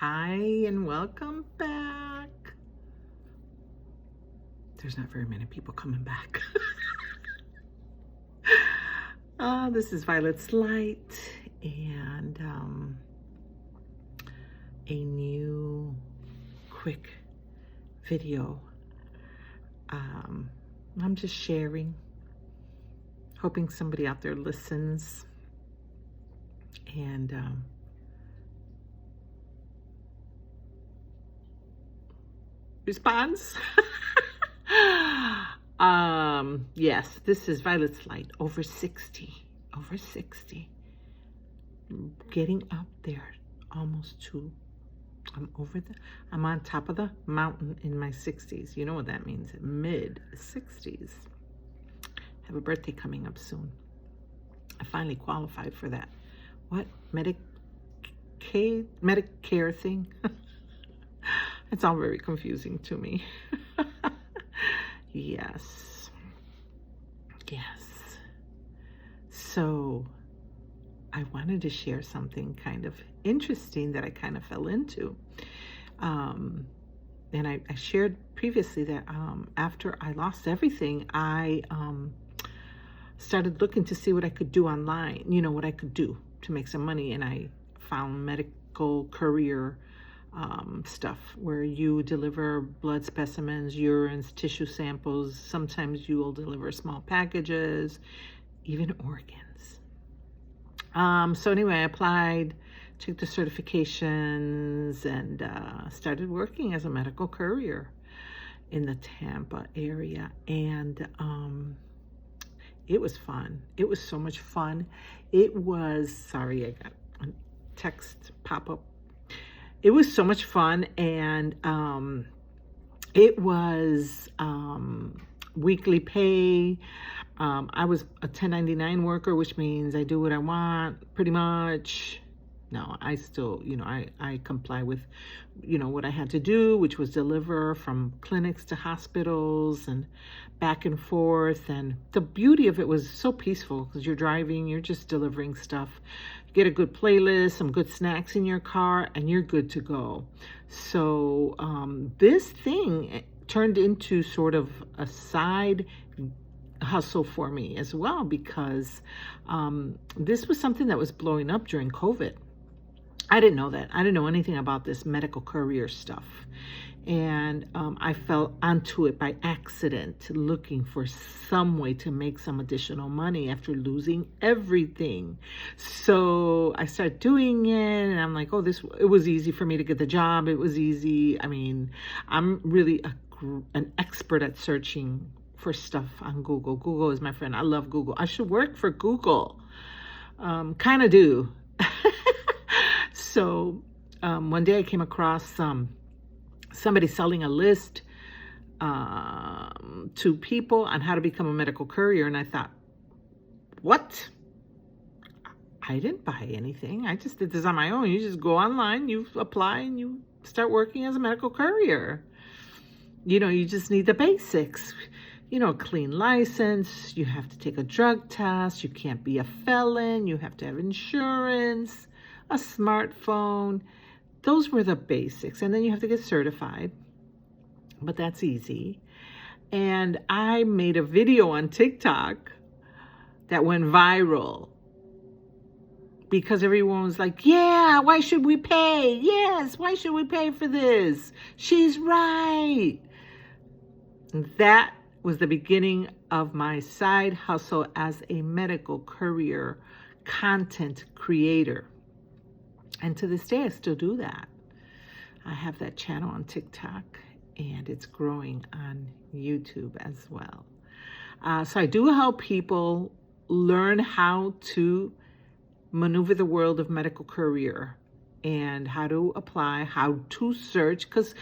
Hi, and welcome back. There's not very many people coming back. This is Violet's Light and a new quick video. I'm just sharing, hoping somebody out there listens and responds. Yes, this is Violet's Light, over 60, getting up there, almost to, I'm on top of the mountain in my 60s. You know what that means, mid 60s. Have a birthday coming up soon. I finally qualified for that. What? Medicare thing? It's all very confusing to me. Yes. So I wanted to share something kind of interesting that I kind of fell into. And I shared previously that after I lost everything, I started looking to see what I could do online, what I could do to make some money. And I found medical courier stuff where you deliver blood specimens, urines, tissue samples. Sometimes you will deliver small packages, even organs. So anyway, I applied, took the certifications, and started working as a medical courier in the Tampa area. And it was fun. It was so much fun. Sorry, I got a text pop up. It was so much fun, and it was weekly pay. I was a 1099 worker, which means I do what I want, pretty much. No, I still, I comply with, what I had to do, which was deliver from clinics to hospitals and back and forth. And the beauty of it was so peaceful because you're driving, you're just delivering stuff. You get a good playlist, some good snacks in your car, and you're good to go. So this thing turned into sort of a side hustle for me as well, because this was something that was blowing up during COVID. I didn't know that. I didn't know anything about this medical courier stuff. And I fell onto it by accident, looking for some way to make some additional money after losing everything. So I started doing it, and I'm like, it was easy for me to get the job. It was easy. I mean, I'm really an expert at searching for stuff on Google. Google is my friend. I love Google. I should work for Google. Kind of do. So one day I came across somebody selling a list to people on how to become a medical courier. And I thought, what? I didn't buy anything. I just did this on my own. You just go online, you apply, and you start working as a medical courier. You just need the basics. Clean license. You have to take a drug test. You can't be a felon. You have to have insurance, a smartphone. Those were the basics. And then you have to get certified. But that's easy. And I made a video on TikTok that went viral because everyone was like, yeah, why should we pay? Yes, why should we pay for this? She's right. And that was the beginning of my side hustle as a medical courier content creator. And to this day, I still do that. I have that channel on TikTok, and it's growing on YouTube as well. So I do help people learn how to maneuver the world of medical courier and how to apply, how to search, because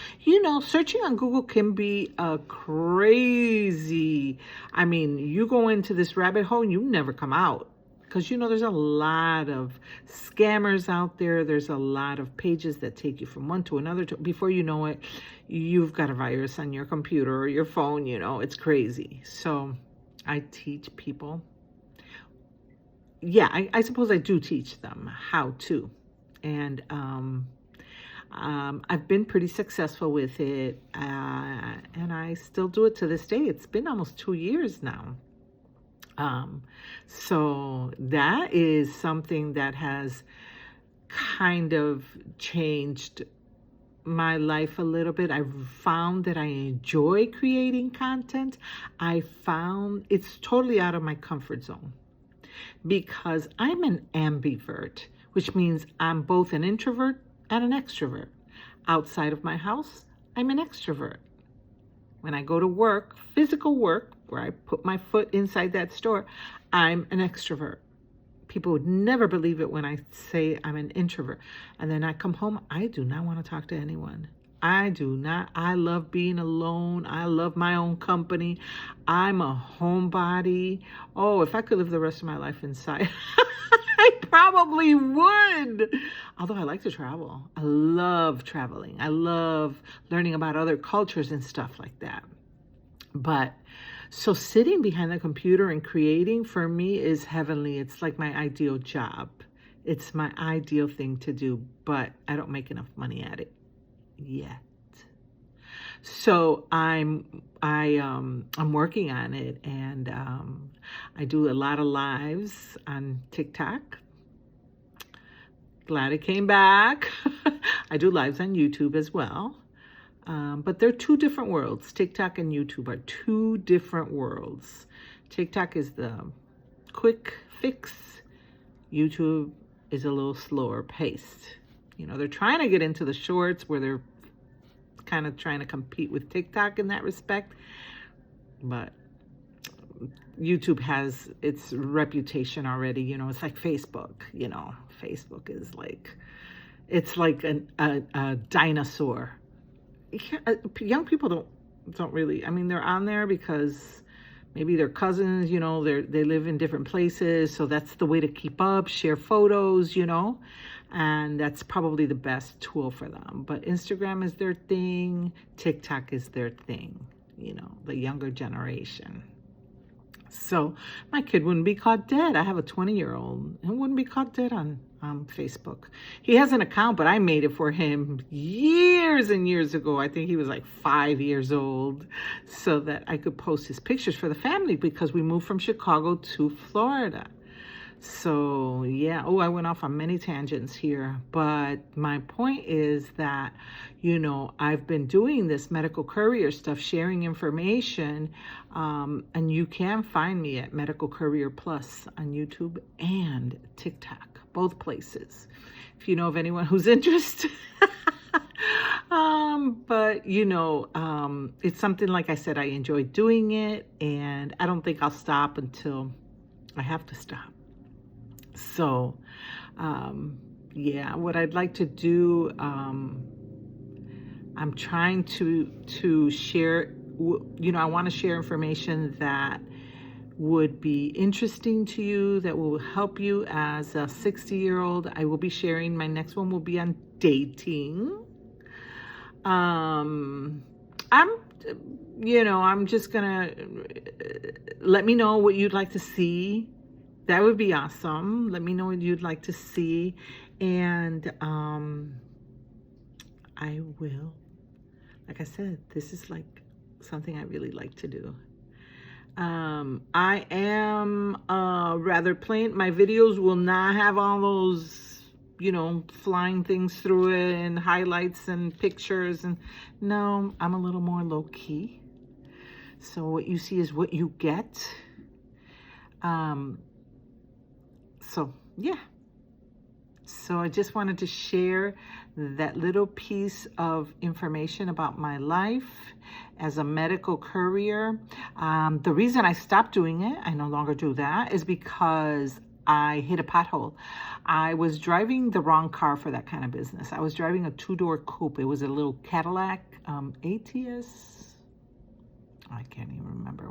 searching on Google can be a crazy. I mean, you go into this rabbit hole and you never come out, because there's a lot of scammers out there. There's a lot of pages that take you from one to another. Before you know it, you've got a virus on your computer or your phone. It's crazy. So I teach people. Yeah, I suppose I do teach them how to. And I've been pretty successful with it, and I still do it to this day. It's been almost 2 years now. Um, so that is something that has kind of changed my life a little bit. I found that I enjoy creating content. I found it's totally out of my comfort zone because I'm an ambivert, which means I'm both an introvert and an extrovert. Outside of my house, I'm an extrovert. When I go to work, physical work, where I put my foot inside that store, I'm an extrovert. People would never believe it when I say I'm an introvert. And then I come home, I do not want to talk to anyone. I do not. I love being alone. I love my own company. I'm a homebody. Oh, if I could live the rest of my life inside, I probably would. Although I like to travel. I love traveling. I love learning about other cultures and stuff like that. But so sitting behind the computer and creating for me is heavenly. It's like my ideal job. It's my ideal thing to do, but I don't make enough money at it yet. So I'm working on it, and I do a lot of lives on TikTok. Glad it came back. I do lives on YouTube as well. But they're two different worlds. TikTok and YouTube are two different worlds. TikTok is the quick fix. YouTube is a little slower paced. You know, they're trying to get into the shorts where they're kind of trying to compete with TikTok in that respect. But YouTube has its reputation already. You know, it's like Facebook. You know, Facebook is like, it's like a dinosaur. Young people don't really, I mean, they're on there because maybe their cousins, you know, they live in different places, so that's the way to keep up, share photos, you know, and that's probably the best tool for them. But Instagram is their thing, TikTok is their thing, you know, the younger generation. So my kid wouldn't be caught dead. I have a 20-year-old and wouldn't be caught dead on Facebook. He has an account, but I made it for him years and years ago. I think he was like 5 years old, so that I could post his pictures for the family because we moved from Chicago to Florida. So yeah, I went off on many tangents here, but my point is that, you know, I've been doing this medical courier stuff, sharing information, and you can find me at Medical Courier Plus on YouTube and TikTok, both places, if you know of anyone who's interested. But you know, it's something, like I said, I enjoy doing it, and I don't think I'll stop until I have to stop. So, yeah, what I'd like to do, I'm trying to share, you know, I want to share information that would be interesting to you, that will help you as a 60-year-old. I will be sharing, my next one will be on dating. I'm just gonna, let me know what you'd like to see. That would be awesome. Let me know what you'd like to see. And I will, like I said, this is like something I really like to do. I am rather plain. My videos will not have all those, you know, flying things through it and highlights and pictures. And no, I'm a little more low key. So what you see is what you get. So yeah, so I just wanted to share that little piece of information about my life as a medical courier. The reason I stopped doing it, I no longer do that, is because I hit a pothole. I was driving the wrong car for that kind of business. I was driving a 2-door coupe. It was a little Cadillac ATS. I can't even remember.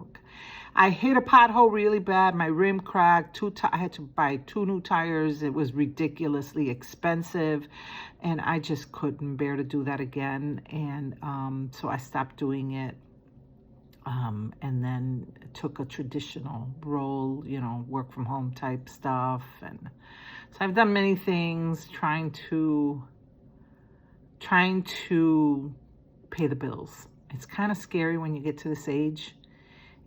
I hit a pothole really bad. My rim cracked. I had to buy 2 new tires. It was ridiculously expensive, and I just couldn't bear to do that again. And so I stopped doing it, and then took a traditional role, you know, work from home type stuff. And so I've done many things trying to trying to pay the bills. It's kind of scary when you get to this age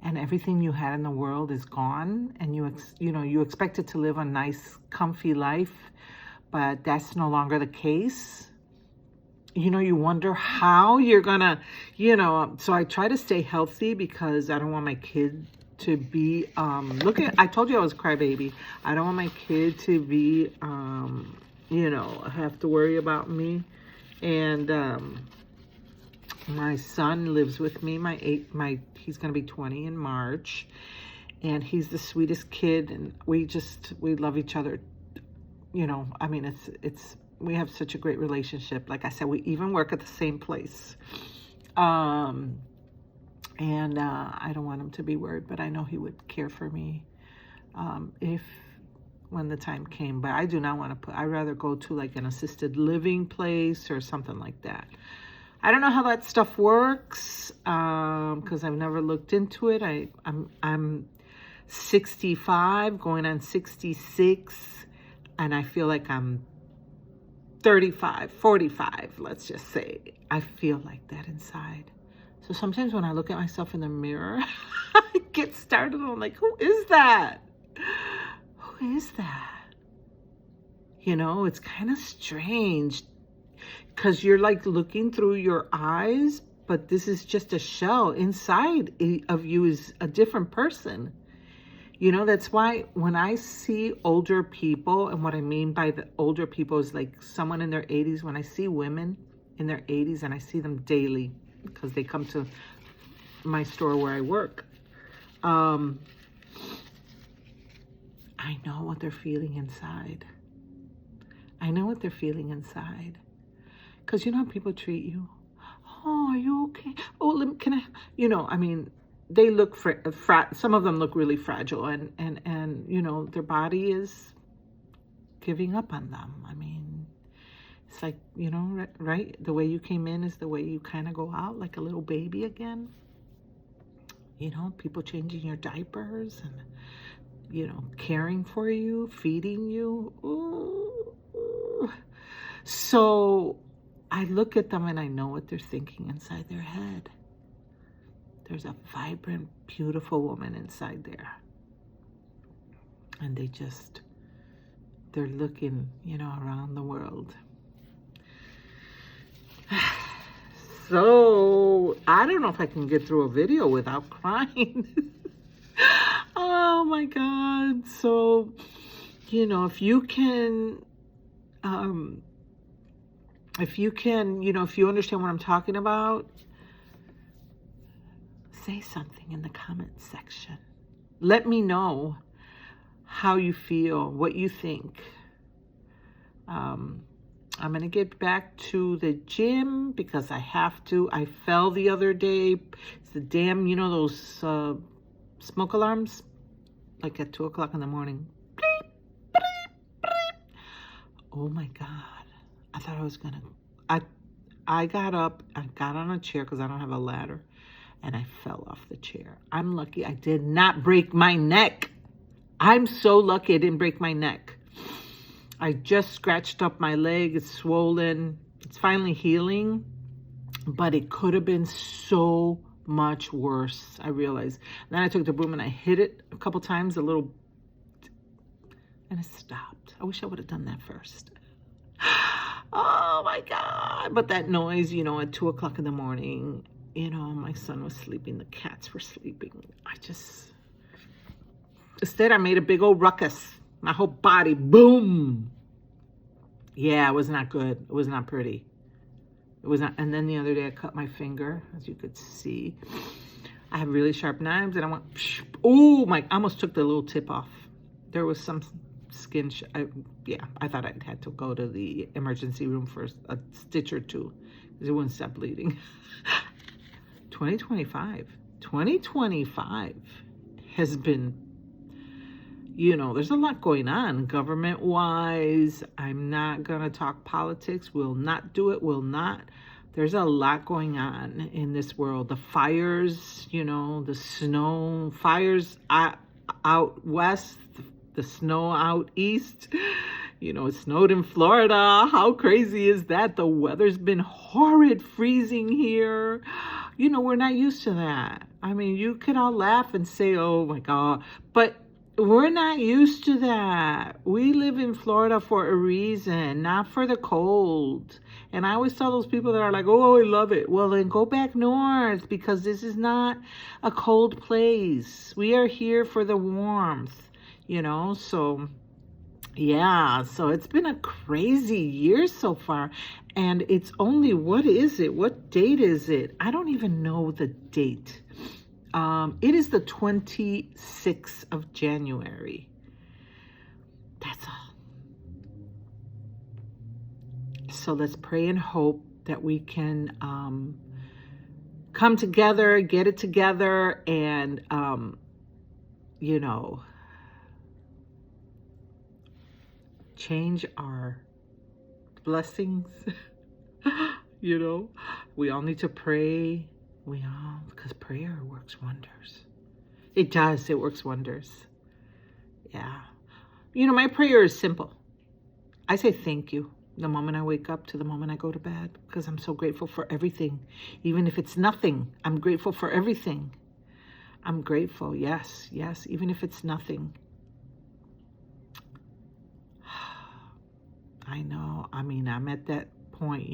and everything you had in the world is gone, and you expected to live a nice, comfy life, but that's no longer the case. You wonder how you're gonna, so I try to stay healthy because I don't want my kid to be, I told you I was a crybaby. I don't want my kid to be, have to worry about me. And, my son lives with me. He's going to be 20 in March, and he's the sweetest kid, and we love each other. I mean, we have such a great relationship. Like I said, we even work at the same place. And I don't want him to be worried, but I know he would care for me when the time came. But I do not want to I'd rather go to like an assisted living place or something like that. I don't know how that stuff works because I've never looked into it. I'm 65, going on 66, and I feel like I'm 35, 45, let's just say. I feel like that inside. So sometimes when I look at myself in the mirror, I get started. I'm like, who is that? Who is that? It's kind of strange because you're like looking through your eyes, but this is just a shell. Inside of you is a different person. That's why when I see older people, and what I mean by the older people is like someone in their 80s, when I see women in their 80s, and I see them daily because they come to my store where I work, I know what they're feeling inside. I know what they're feeling inside. Because you know how people treat you? Oh, are you okay? Oh, can I? I mean, they look, some of them look really fragile, and their body is giving up on them. I mean, it's like, right? The way you came in is the way you kind of go out, like a little baby again. People changing your diapers and, caring for you, feeding you. Ooh. So I look at them and I know what they're thinking inside their head. There's a vibrant, beautiful woman inside there. And they're looking, around the world. So I don't know if I can get through a video without crying. Oh my God. So, if you can, if you understand what I'm talking about, say something in the comments section. Let me know how you feel, what you think. I'm going to get back to the gym because I have to. I fell the other day. It's the damn, those smoke alarms, like at 2 o'clock in the morning. Bleep, bleep, bleep. Oh my God. I thought I was going to, I got up, I got on a chair because I don't have a ladder, and I fell off the chair. I'm lucky I did not break my neck. I'm so lucky I didn't break my neck. I just scratched up my leg. It's swollen. It's finally healing, but it could have been so much worse, I realized. Then I took the broom and I hit it a couple times, and it stopped. I wish I would have done that first. Oh my God. But that noise, at 2 o'clock in the morning, my son was sleeping. The cats were sleeping. Instead I made a big old ruckus. My whole body, boom. Yeah, it was not good. It was not pretty. It was not. And then the other day I cut my finger, as you could see. I have really sharp knives, and I went, I almost took the little tip off. There was some skin, I thought I'd had to go to the emergency room for a stitch or two because it wouldn't stop bleeding. 2025 has been, there's a lot going on government-wise. I'm not going to talk politics. Will not do it. Will not. There's a lot going on in this world. The fires, the snow, fires out west, the snow out east. It snowed in Florida. How crazy is that? The weather's been horrid, freezing here. We're not used to that. I mean, you could all laugh and say, oh my God, but we're not used to that. We live in Florida for a reason, not for the cold. And I always tell those people that are like, oh, I love it. Well, then go back north, because this is not a cold place. We are here for the warmth, so yeah, so it's been a crazy year so far. And it's only, what is it? What date is it? I don't even know the date. It is the 26th of January. That's all. So let's pray and hope that we can come together, get it together, and, change our blessings. We all need to pray. Because prayer works wonders. It does. It works wonders. Yeah. My prayer is simple. I say thank you the moment I wake up to the moment I go to bed, because I'm so grateful for everything. Even if it's nothing, I'm grateful for everything. I'm grateful. Yes. Even if it's nothing. I know. I mean, I'm at that point,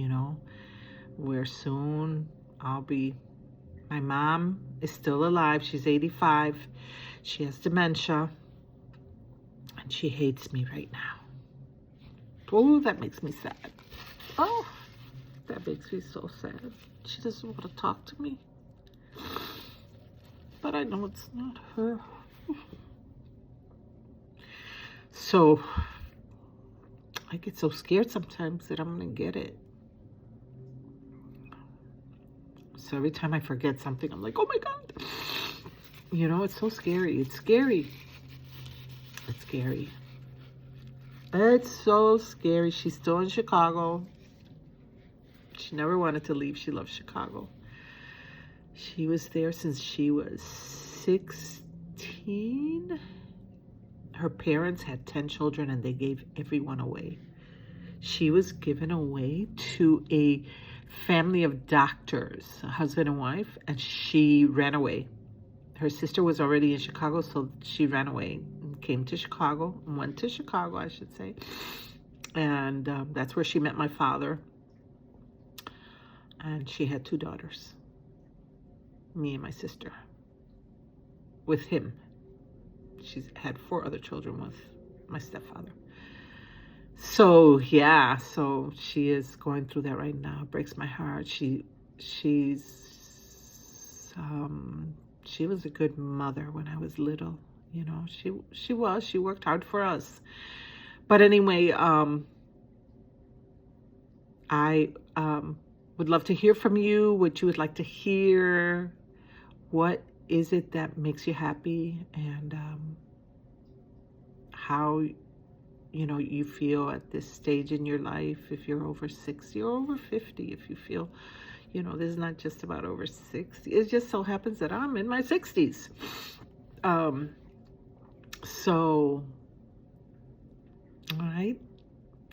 where soon my mom is still alive. She's 85. She has dementia. And she hates me right now. Oh, that makes me sad. Oh, that makes me so sad. She doesn't want to talk to me. But I know it's not her. So I get so scared sometimes that I'm going to get it. So every time I forget something, I'm like, oh my God. It's so scary. It's scary. It's scary. It's so scary. She's still in Chicago. She never wanted to leave. She loves Chicago. She was there since she was 16. Her parents had 10 children and they gave everyone away. She was given away to a family of doctors, a husband and wife, and she ran away. Her sister was already in Chicago, so she ran away and went to Chicago, I should say. And that's where she met my father. And she had 2 daughters, me and my sister, with him. She's had 4 other children with my stepfather. So yeah, so she is going through that right now. It breaks my heart. She was a good mother when I was little. She worked hard for us. But anyway, I would love to hear from you, what you would like to hear. What is it that makes you happy, and how you feel at this stage in your life, if you're over 60 or over 50, if you feel, this is not just about over 60. It just so happens that I'm in my 60s. So, all right,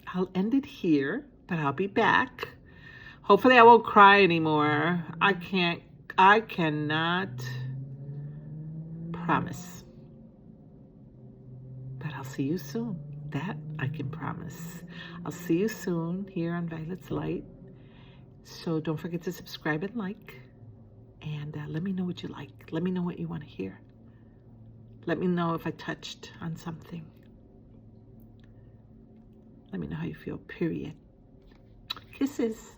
I'll end it here, but I'll be back. Hopefully I won't cry anymore. I cannot promise, but I'll see you soon. That I can promise. I'll see you soon here on Violet's Light. So don't forget to subscribe and like. And let me know what you like. Let me know what you want to hear. Let me know if I touched on something. Let me know how you feel, period. Kisses.